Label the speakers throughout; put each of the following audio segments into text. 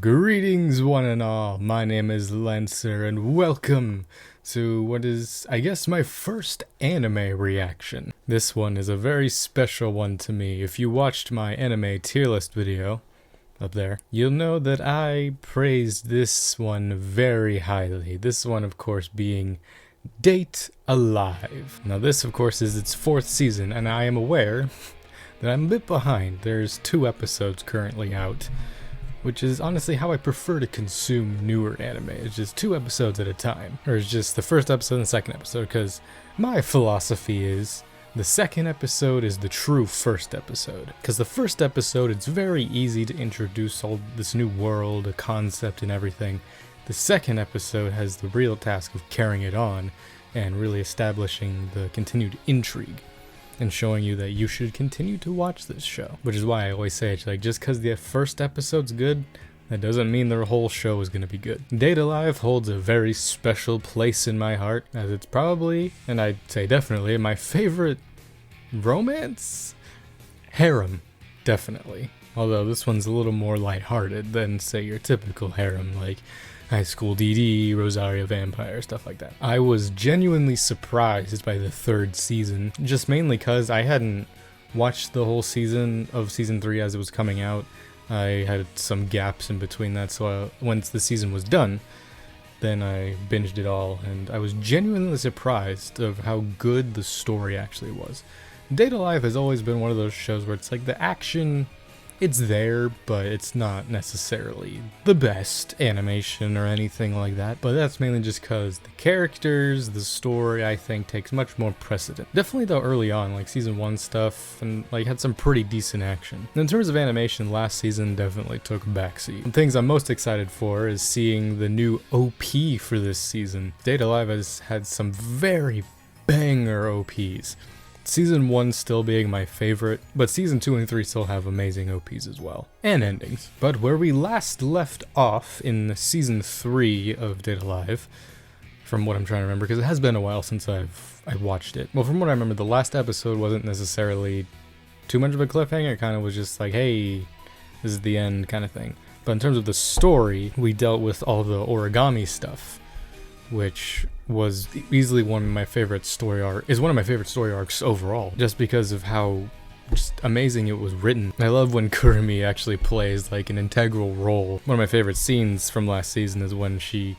Speaker 1: Greetings one and all, my name is Lancer and welcome to what is, I guess, my first anime reaction. This one is a very special one to me. If you watched my anime tier list video up there, you'll know that I praised this one very highly. This one, of course, being Date Alive. Now this, of course, is its 4th season, and I am aware that I'm a bit behind. There's 2 episodes currently out, which is honestly how I prefer to consume newer anime. It's just 2 episodes at a time. Or it's just the first episode and the second episode, because my philosophy is the second episode is the true first episode. Because the first episode, it's very easy to introduce all this new world, a concept and everything. The second episode has the real task of carrying it on and really establishing the continued intrigue and showing you that you should continue to watch this show. Which is why I always say it's like, just because the first episode's good, that doesn't mean the whole show is going to be good. Date Alive holds a very special place in my heart, as it's probably, and I'd say definitely, my favorite romance? Harem, definitely. Although this one's a little more lighthearted than, say, your typical harem, like High School DD, Rosario Vampire, stuff like that. I was genuinely surprised by the 3rd season, just mainly because I hadn't watched the whole season of season 3 as it was coming out. I had some gaps in between that, so once the season was done, then I binged it all, and I was genuinely surprised of how good the story actually was. Date Alive has always been one of those shows where it's like the action, it's there, but it's not necessarily the best animation or anything like that. But that's mainly just because the characters, the story, I think, takes much more precedent. Definitely though early on, like season 1 stuff, and like had some pretty decent action. In terms of animation, last season definitely took a backseat. The things I'm most excited for is seeing the new OP for this season. Date Alive has had some very banger OPs. Season 1 still being my favorite, but Season 2 and 3 still have amazing OPs as well, and endings. But where we last left off in Season 3 of Date Alive, from what I'm trying to remember, because it has been a while since I watched it. Well, from what I remember, the last episode wasn't necessarily too much of a cliffhanger. It kind of was just like, hey, this is the end kind of thing. But in terms of the story, we dealt with all the origami stuff, which was easily one of my favorite story arcs overall, just because of how just amazing it was written. I love when Kurumi actually plays like an integral role. One of my favorite scenes from last season is when she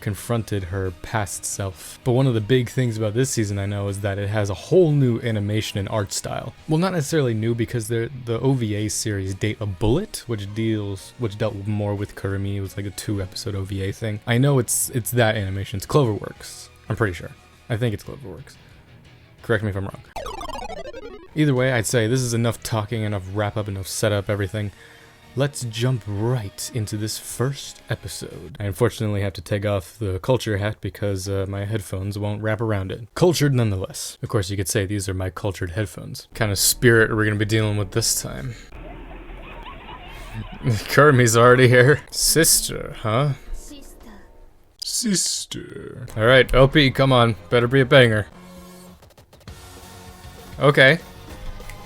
Speaker 1: confronted her past self. But one of the big things about this season, I know, is that it has a whole new animation and art style. Well, not necessarily new, because the OVA series Date a Bullet, which dealt more with Kurumi. It was like a 2-episode OVA thing. I know it's that animation. It's Cloverworks. I'm pretty sure. I think it's Cloverworks. Correct me if I'm wrong. Either way, I'd say this is enough talking, enough wrap up, enough setup, everything. Let's jump right into this first episode. I unfortunately have to take off the culture hat because my headphones won't wrap around it. Cultured nonetheless. Of course, you could say these are my cultured headphones. What kind of spirit are we going to be dealing with this time? Kurumi's already here. Sister, huh? Sister. Alright, OP, come on. Better be a banger. Okay.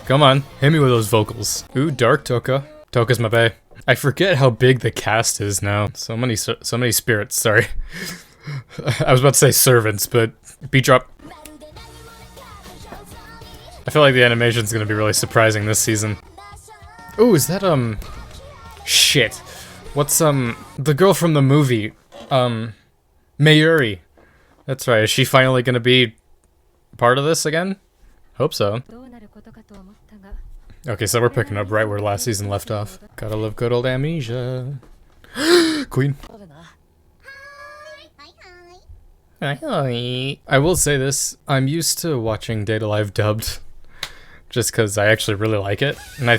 Speaker 1: Come on, hit me with those vocals. Ooh, Dark Toka. Toka's my bae. I forget how big the cast is now. So many spirits, sorry. I was about to say servants, but beat drop. I feel like the animation's gonna be really surprising this season. Ooh, is that, shit. What's, the girl from the movie? Mayuri. That's right, is she finally gonna be part of this again? Hope so. Okay, so we're picking up right where last season left off. Gotta love good old amnesia. Queen. Hi. I will say this, I'm used to watching Date Alive dubbed, just because I actually really like it, and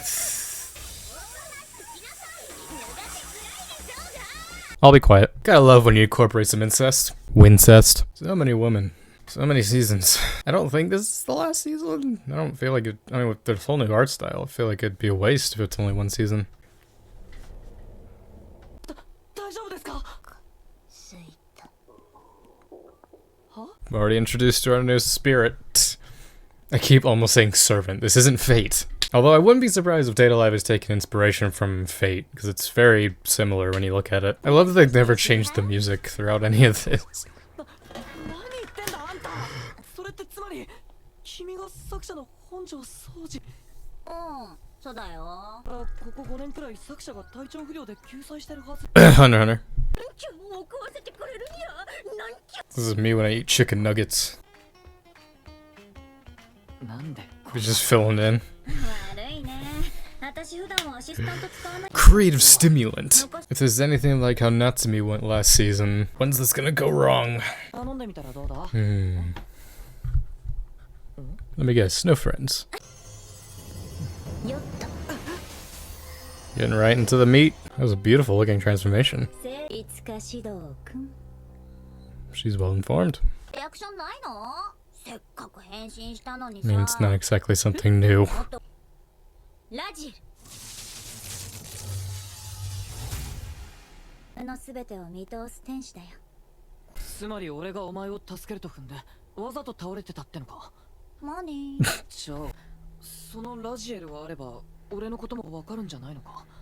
Speaker 1: I'll be quiet. Gotta love when you incorporate some incest. Wincest. So many women. So many seasons. I don't think this is the last season. I don't feel like it. I mean, with the whole new art style, I feel like it'd be a waste if it's only 1 season. I'm already introduced to our new spirit. I keep almost saying servant. This isn't Fate. Although I wouldn't be surprised if Data Live has taken inspiration from Fate, because it's very similar when you look at it. I love that they've never changed the music throughout any of this. Hunter, Hunter. This is me when I eat chicken nuggets. We're just filling in. Creative stimulant. If there's anything like how Natsumi went last season, when's this gonna go wrong? Let me guess, no friends. Getting right into the meat. That was a beautiful looking transformation. She's well informed. I mean, it's not exactly something new.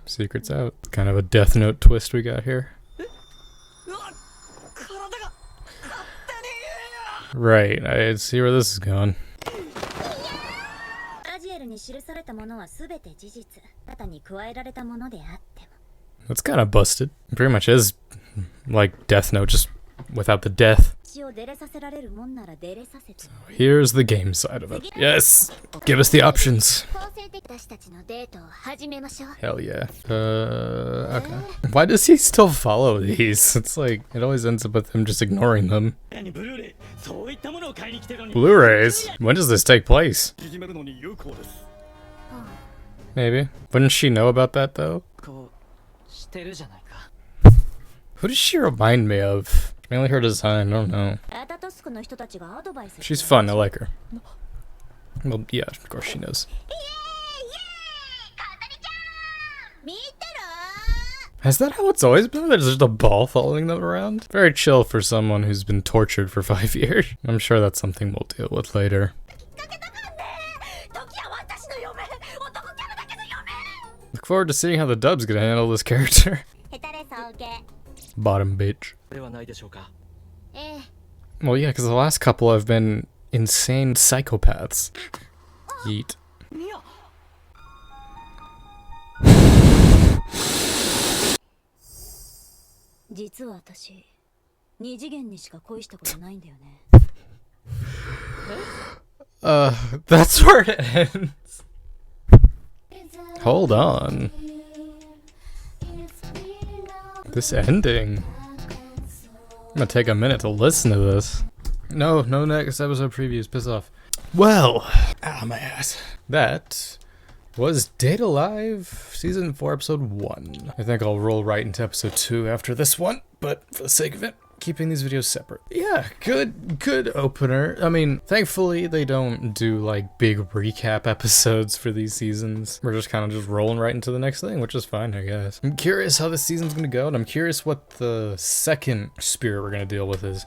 Speaker 1: Secret's out. Kind of a Death Note twist we got here. Right, I see where this is going. That's kind of busted. It pretty much is like Death Note, just without the death. So here's the game side of it. Yes! Give us the options. Hell yeah. Okay. Why does he still follow these? It's like, it always ends up with him just ignoring them. Blu-rays? When does this take place? Maybe. Wouldn't she know about that though? Who does she remind me of? Mainly her design, I don't know. She's fun, I like her. Well, yeah, of course she knows. Is that how it's always been? There's just a ball following them around? Very chill for someone who's been tortured for 5 years. I'm sure that's something we'll deal with later. Look forward to seeing how the dub's gonna handle this character. Bottom bitch. Well, yeah, because the last couple have been insane psychopaths. Yeet. That's where it ends. Hold on. This ending. I'm gonna take a minute to listen to this. No next episode previews, piss off. Well, ow my ass. That was Data Live Season 4 Episode 1. I think I'll roll right into Episode 2 after this one, but for the sake of it, keeping these videos separate. Yeah, good opener. I mean, thankfully they don't do like big recap episodes for these seasons. We're just kind of just rolling right into the next thing, which is fine, I guess. I'm curious how this season's gonna go, and I'm curious what the second spirit we're gonna deal with is.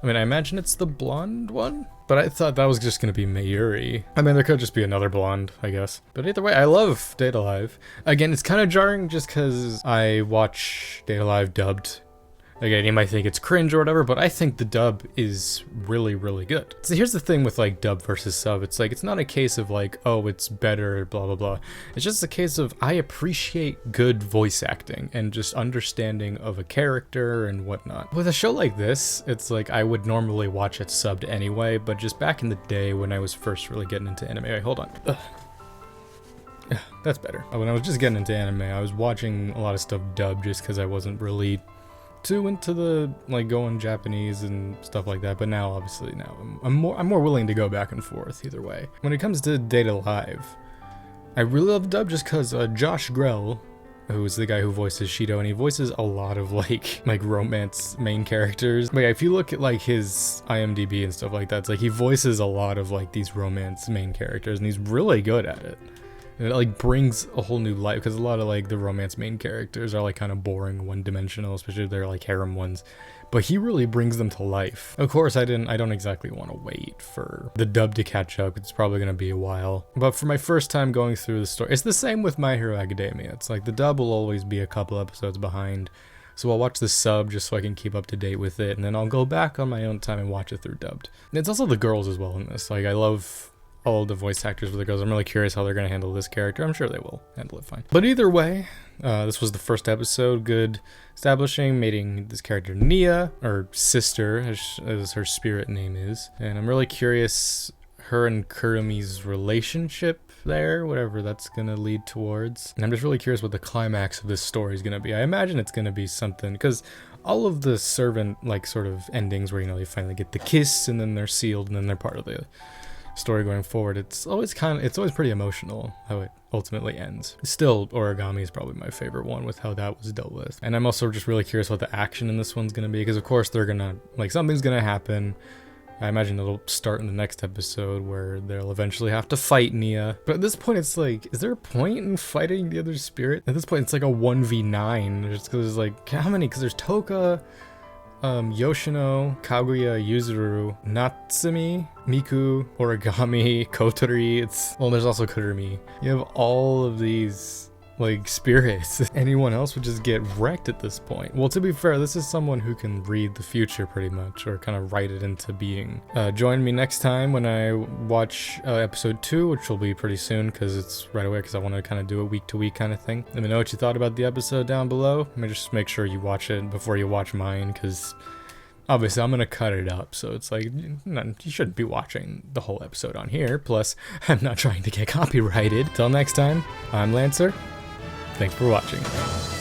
Speaker 1: I mean, I imagine it's the blonde one, but I thought that was just gonna be Mayuri. I mean, there could just be another blonde, I guess. But either way, I love Data Live. Again, it's kind of jarring just because I watch Data Live dubbed. Again, you might think it's cringe or whatever, but I think the dub is really, really good. So here's the thing with like dub versus sub. It's like, it's not a case of like, oh, it's better, blah, blah, blah. It's just a case of I appreciate good voice acting and just understanding of a character and whatnot. With a show like this, it's like I would normally watch it subbed anyway, but just back in the day when I was first really getting into anime, wait, hold on. Ugh. That's better. When I was just getting into anime, I was watching a lot of stuff dubbed just because I wasn't really too into the like going Japanese and stuff like that, but now obviously now I'm more willing to go back and forth either way. When it comes to Data Live, I really love the dub just because Josh Grell, who's the guy who voices Shido, and he voices a lot of like romance main characters. But yeah, if you look at like his IMDb and stuff like that, it's like he voices a lot of like these romance main characters, and he's really good at it. And it like brings a whole new life, because a lot of like the romance main characters are like kind of boring, one-dimensional, especially if they're like harem ones. But he really brings them to life. Of course, I don't exactly want to wait for the dub to catch up. It's probably going to be a while. But for my first time going through the story, it's the same with My Hero Academia. It's like the dub will always be a couple episodes behind. So I'll watch the sub just so I can keep up to date with it. And then I'll go back on my own time and watch it through dubbed. And it's also the girls as well in this. Like, I love all the voice actors with the girls. I'm really curious how they're going to handle this character. I'm sure they will handle it fine. But either way, this was the first episode. Good establishing, mating this character Nia, or sister, as her spirit name is. And I'm really curious her and Kurumi's relationship there, whatever that's going to lead towards. And I'm just really curious what the climax of this story is going to be. I imagine it's going to be something, because all of the servant, like, sort of endings where, you know, they finally get the kiss and then they're sealed and then they're part of the story going forward, it's always pretty emotional how it ultimately ends. Still, Origami is probably my favorite one with how that was dealt with. And I'm also just really curious what the action in this one's gonna be, because of course they're gonna, like, something's gonna happen. I imagine it'll start in the next episode where they'll eventually have to fight Nia. But at this point, it's like, is there a point in fighting the other spirit? At this point, it's like a 1v9. Just because there's like, how many? Because there's Toka, Yoshino, Kaguya, Yuzuru, Natsumi, Miku, Origami, Kotori. Well, there's also Kurumi. You have all of these, like, spirits. Anyone else would just get wrecked at this point. Well, to be fair, this is someone who can read the future pretty much, or kind of write it into being. Join me next time when I watch episode 2, which will be pretty soon, because it's right away, because I want to kind of do a week-to-week kind of thing. Let me know what you thought about the episode down below. Let me just make sure you watch it before you watch mine, because obviously I'm going to cut it up, so it's like, you shouldn't be watching the whole episode on here. Plus, I'm not trying to get copyrighted. Till next time, I'm Lancer. Thanks for watching.